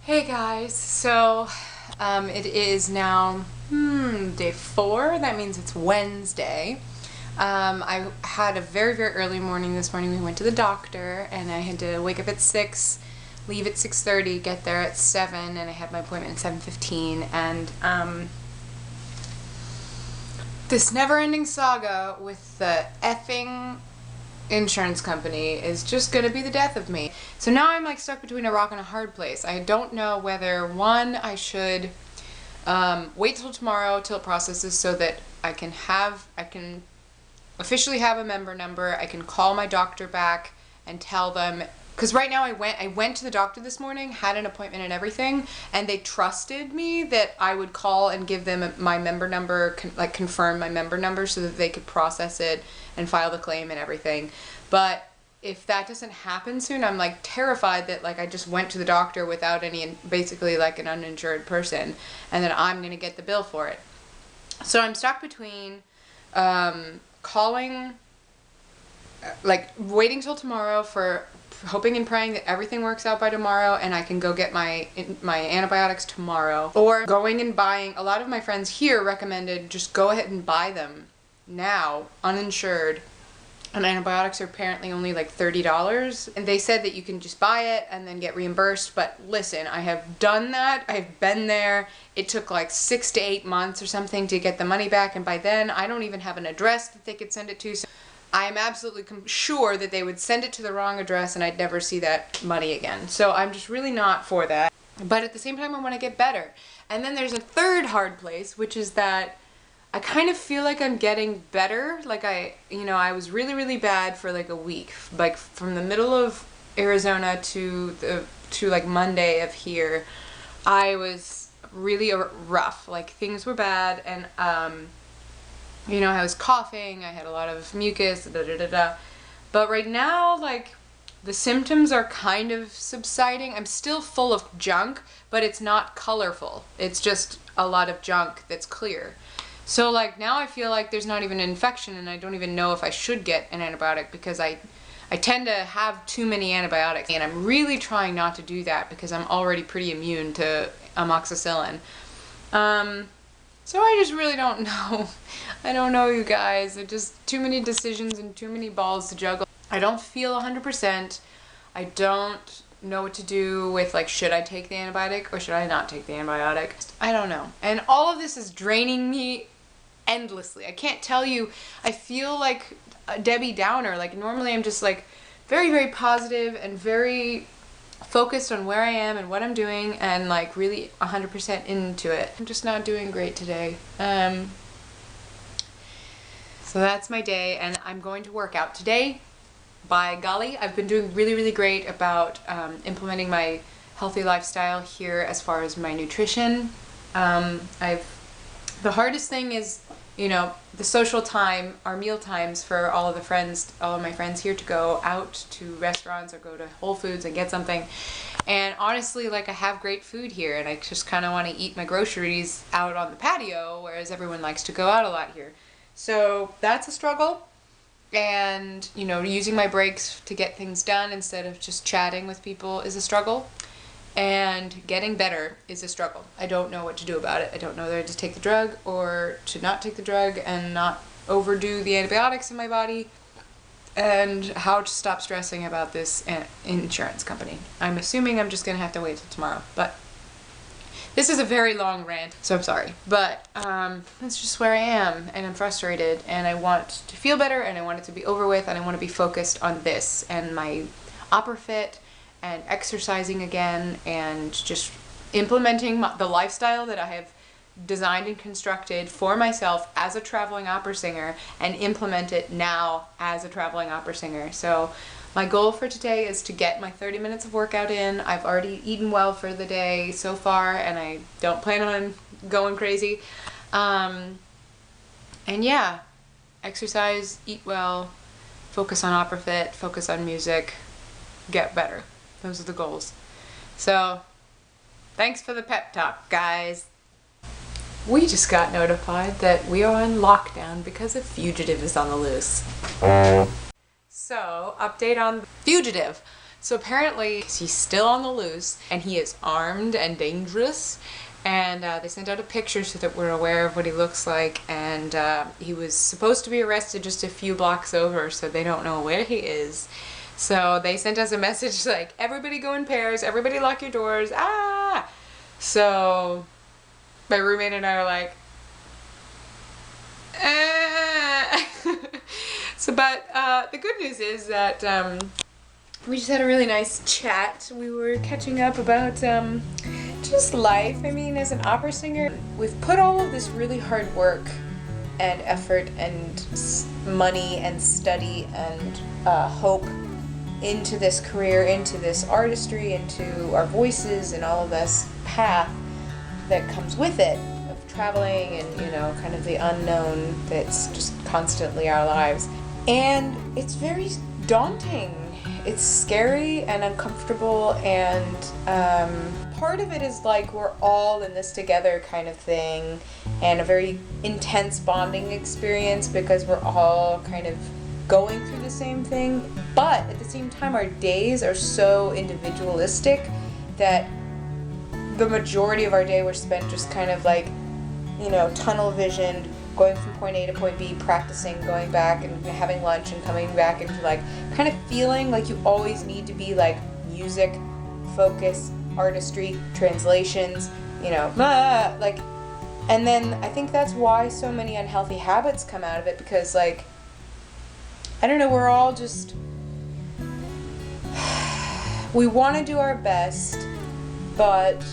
Hey guys, so it is now day 4. That means it's Wednesday. I had a very, very early morning this morning. We went to the doctor and I had to wake up at 6, leave at 6:30, get there at 7, and I had my appointment at 7:15. And this never-ending saga with the effing insurance company is just gonna be the death of me. So now I'm like stuck between a rock and a hard place. I don't know whether, one, I should wait till tomorrow till it processes so that I can officially have a member number. I can call my doctor back and tell them, because right now I went to the doctor this morning, had an appointment and everything, and they trusted me that I would call and give them my member number, confirm my member number so that they could process it and file the claim and everything. But if that doesn't happen soon, I'm like terrified that like I just went to the doctor without any, basically like an uninsured person, and then I'm gonna get the bill for it. So I'm stuck between calling, like waiting till tomorrow for hoping and praying that everything works out by tomorrow and I can go get my antibiotics tomorrow, or going and buying. A lot of my friends here recommended just go ahead and buy them now, uninsured, and antibiotics are apparently only like $30, and they said that you can just buy it and then get reimbursed. But listen, I have done that. I've been there. It took like 6 to 8 months or something to get the money back, and by then I don't even have an address that they could send it to. So I'm absolutely sure that they would send it to the wrong address and I'd never see that money again. So I'm just really not for that. But at the same time, I want to get better. And then there's a third hard place, which is that I kind of feel like I'm getting better. Like I was really, really bad for like a week. Like from the middle of Arizona to like Monday of here, I was really rough. Like things were bad, and I was coughing, I had a lot of mucus, But right now, like, the symptoms are kind of subsiding. I'm still full of junk, but it's not colorful. It's just a lot of junk that's clear. So, like, now I feel like there's not even an infection, and I don't even know if I should get an antibiotic because I tend to have too many antibiotics, and I'm really trying not to do that because I'm already pretty immune to amoxicillin. So I just really don't know. I don't know, you guys. There's just too many decisions and too many balls to juggle. I don't feel 100%. I don't know what to do with, like, should I take the antibiotic or should I not take the antibiotic? I don't know. And all of this is draining me endlessly. I can't tell you. I feel like a Debbie Downer. Like, normally I'm just, like, very, very positive and very focused on where I am and what I'm doing and like really 100% into it. I'm just not doing great today. So that's my day, and I'm going to work out today. By golly, I've been doing really, really great about implementing my healthy lifestyle here as far as my nutrition. The hardest thing is, the social time, our meal times for all of my friends here to go out to restaurants or go to Whole Foods and get something. And honestly, like, I have great food here and I just kind of want to eat my groceries out on the patio, whereas everyone likes to go out a lot here. So that's a struggle. And, using my breaks to get things done instead of just chatting with people is a struggle. And getting better is a struggle. I don't know what to do about it. I don't know whether to take the drug or to not take the drug and not overdo the antibiotics in my body, and how to stop stressing about this insurance company. I'm assuming I'm just going to have to wait till tomorrow. But this is a very long rant, so I'm sorry. But that's just where I am, and I'm frustrated, and I want to feel better, and I want it to be over with, and I want to be focused on this and my opera fit and exercising again and just implementing the lifestyle that I have designed and constructed for myself as a traveling opera singer, and implement it now as a traveling opera singer. So my goal for today is to get my 30 minutes of workout in. I've already eaten well for the day so far, and I don't plan on going crazy. And yeah, exercise, eat well, focus on opera fit, focus on music, get better. Those are the goals. So, thanks for the pep talk, guys. We just got notified that we are on lockdown because a fugitive is on the loose. So, update on the fugitive. So apparently he's still on the loose, and he is armed and dangerous. And they sent out a picture so that we're aware of what he looks like. And he was supposed to be arrested just a few blocks over, so they don't know where he is. So they sent us a message like, everybody go in pairs, everybody lock your doors, ah! So my roommate and I are like, So, but the good news is that we just had a really nice chat. We were catching up about just life. I mean, as an opera singer, we've put all of this really hard work and effort and money and study and hope into this career, into this artistry, into our voices and all of this path that comes with it, of traveling and, you know, kind of the unknown that's just constantly our lives. And it's very daunting. It's scary and uncomfortable, and part of it is like we're all in this together kind of thing, and a very intense bonding experience because we're all kind of going through the same thing. But at the same time, our days are so individualistic that the majority of our day we're spent just kind of like, you know, tunnel visioned, going from point A to point B, practicing, going back and having lunch and coming back into like kind of feeling like you always need to be like music, focus, artistry, translations, you know, like, and then I think that's why so many unhealthy habits come out of it, because like, I don't know, we're all just, we want to do our best, but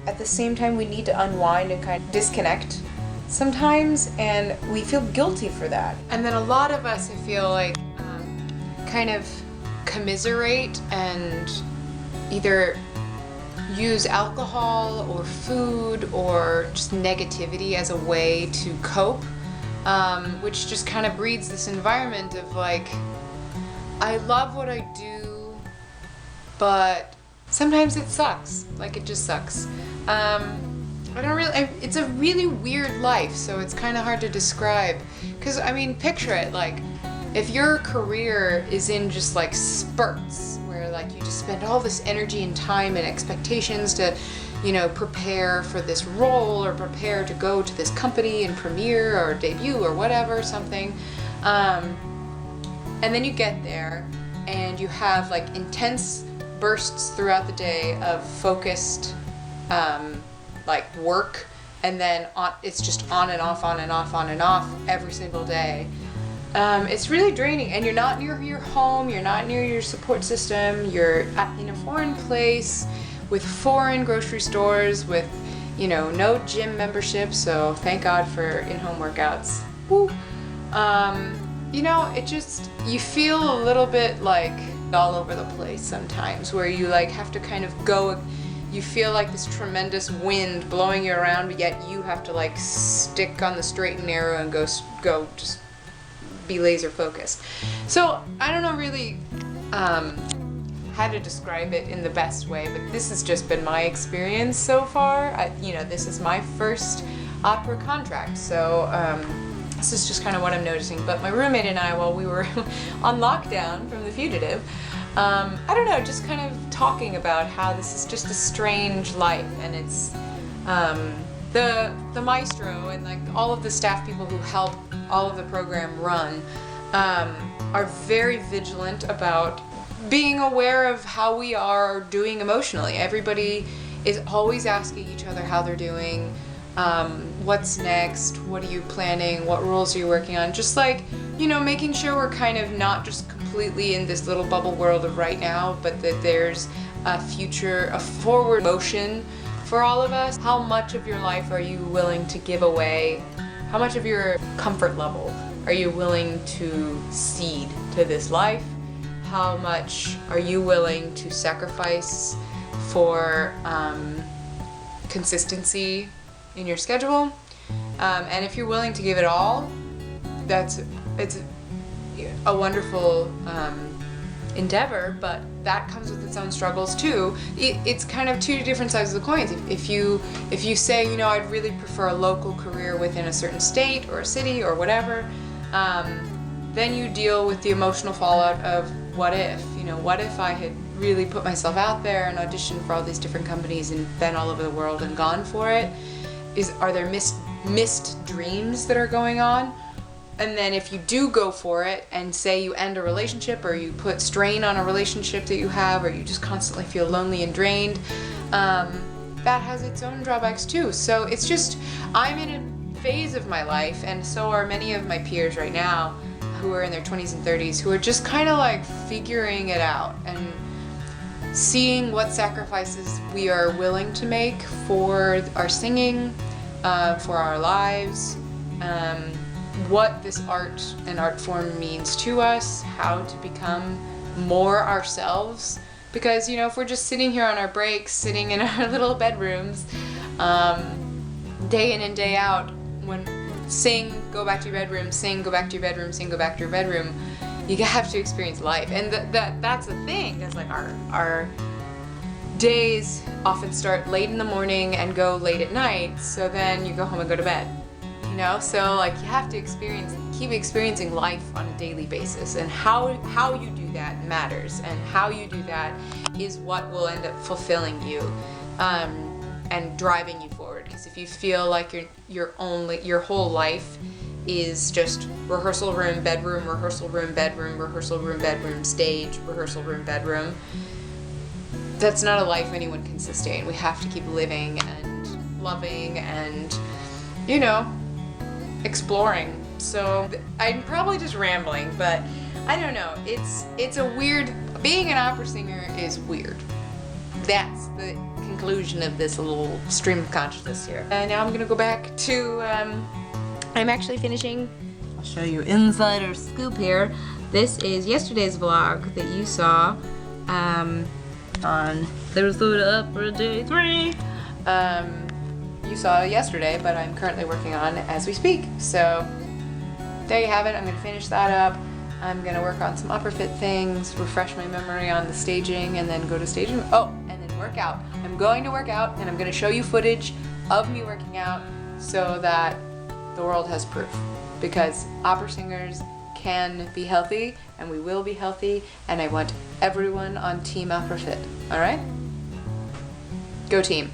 at the same time we need to unwind and kind of disconnect sometimes, and we feel guilty for that. And then a lot of us, I feel like, kind of commiserate and either use alcohol or food or just negativity as a way to cope, which just kind of breeds this environment of like, I love what I do, but sometimes it sucks. Like, it just sucks. I don't really, it's a really weird life, so it's kind of hard to describe. Because, I mean, picture it, like, if your career is in just like spurts, where like you just spend all this energy and time and expectations to, you know, prepare for this role or prepare to go to this company and premiere or debut or whatever, something. And then you get there and you have like intense bursts throughout the day of focused, like work, and then it's just on and off, on and off, on and off every single day. It's really draining, and you're not near your home, you're not near your support system, you're in a foreign place with foreign grocery stores, with, you know, no gym membership, so thank God for in-home workouts. Woo. You know, it just, you feel a little bit like all over the place sometimes, where you like have to kind of go, you feel like this tremendous wind blowing you around, but yet you have to like stick on the straight and narrow and go just be laser focused. So I don't know really how to describe it in the best way, but this has just been my experience so far. You know, this is my first opera contract, so this is just kind of what I'm noticing. But my roommate and I, while we were on lockdown from The Fugitive, I don't know, just kind of talking about how this is just a strange life, and it's the maestro and like all of the staff people who help all of the program run are very vigilant about being aware of how we are doing emotionally. Everybody is always asking each other how they're doing, what's next, what are you planning, what roles are you working on, just like, you know, making sure we're kind of not just completely in this little bubble world of right now, but that there's a future, a forward motion for all of us. How much of your life are you willing to give away? How much of your comfort level are you willing to cede to this life? How much are you willing to sacrifice for consistency in your schedule? And if you're willing to give it all, it's a wonderful endeavor, but that comes with its own struggles too. It's kind of two different sides of the coin. If you say, you know, I'd really prefer a local career within a certain state or a city or whatever, then you deal with the emotional fallout of what if, you know, what if I had really put myself out there and auditioned for all these different companies and been all over the world and gone for it, are there missed dreams that are going on? And then if you do go for it and say you end a relationship, or you put strain on a relationship that you have, or you just constantly feel lonely and drained, that has its own drawbacks too. So it's just, I'm in a phase of my life, and so are many of my peers right now who are in their 20s and 30s, who are just kind of like figuring it out and seeing what sacrifices we are willing to make for our singing, for our lives, what this art and art form means to us, how to become more ourselves. Because, you know, if we're just sitting here on our breaks, sitting in our little bedrooms, day in and day out, when sing, go back to your bedroom, sing, go back to your bedroom, sing, go back to your bedroom, you have to experience life. And that's the thing, is like our days often start late in the morning and go late at night, so then you go home and go to bed. You know, so like you have to keep experiencing life on a daily basis, and how you do that matters, and how you do that is what will end up fulfilling you and driving you forward. Because if you feel like your whole life is just rehearsal room, bedroom, rehearsal room, bedroom, rehearsal room, bedroom, stage, rehearsal room, bedroom, that's not a life anyone can sustain. We have to keep living and loving and, you know, exploring. So I'm probably just rambling, but I don't know. It's a weird, being an opera singer is weird. That's the conclusion of this little stream of consciousness here. And now I'm gonna go back to, I'm actually finishing, I'll show you insider scoop here. This is yesterday's vlog that you saw on Sarasota Opera Day 3. You saw yesterday, but I'm currently working on as we speak. So there you have it. I'm going to finish that up. I'm going to work on some upper fit things, refresh my memory on the staging, and then go to staging. Oh, and then work out. I'm going to work out, and I'm going to show you footage of me working out so that the world has proof. Because opera singers can be healthy, and we will be healthy, and I want everyone on Team Opera Fit. All right? Go team.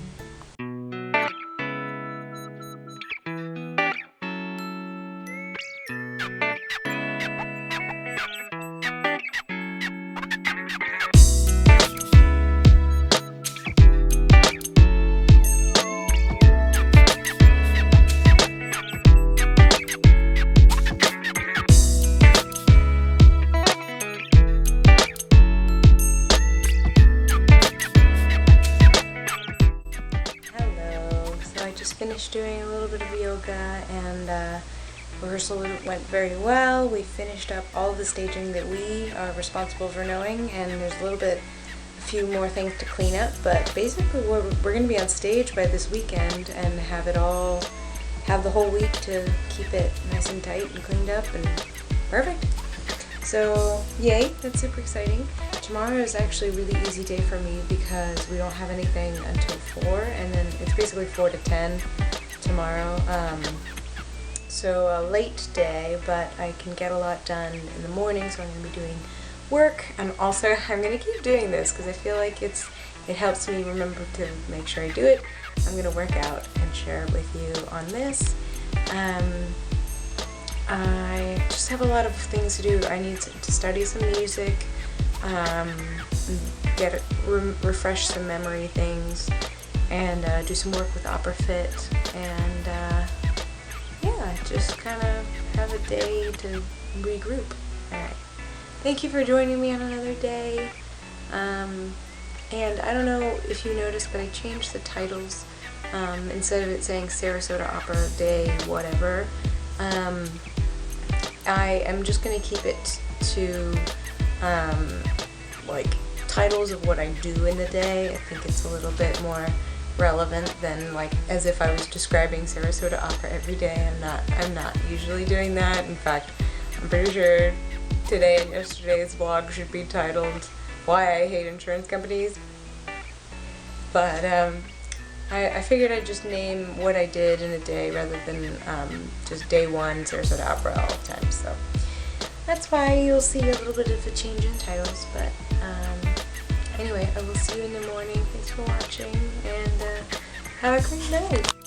Finished doing a little bit of yoga, and rehearsal went very well. We finished up all of the staging that we are responsible for knowing, and there's a few more things to clean up, but basically we're going to be on stage by this weekend and have the whole week to keep it nice and tight and cleaned up and perfect. So yay, that's super exciting. Tomorrow is actually a really easy day for me because we don't have anything until 4, and then it's basically 4 to 10 tomorrow. So a late day, but I can get a lot done in the morning, so I'm going to be doing work, and also I'm going to keep doing this because I feel like it helps me remember to make sure I do it. I'm going to work out and share it with you on this. I just have a lot of things to do. I need to study some music, refresh some memory things, and do some work with Opera Fit, and yeah, just kind of have a day to regroup. Alright, thank you for joining me on another day, and I don't know if you noticed, but I changed the titles. Instead of it saying Sarasota Opera Day whatever, I am just going to keep it to like titles of what I do in the day. I think it's a little bit more relevant than like as if I was describing Sarasota Opera every day. I'm not usually doing that. In fact, I'm pretty sure today and yesterday's vlog should be titled Why I Hate Insurance Companies. But I figured I'd just name what I did in a day rather than just day one Sarasota Opera all the time. So that's why you'll see a little bit of a change in titles. But Anyway, I will see you in the morning. Thanks for watching, and have a great night.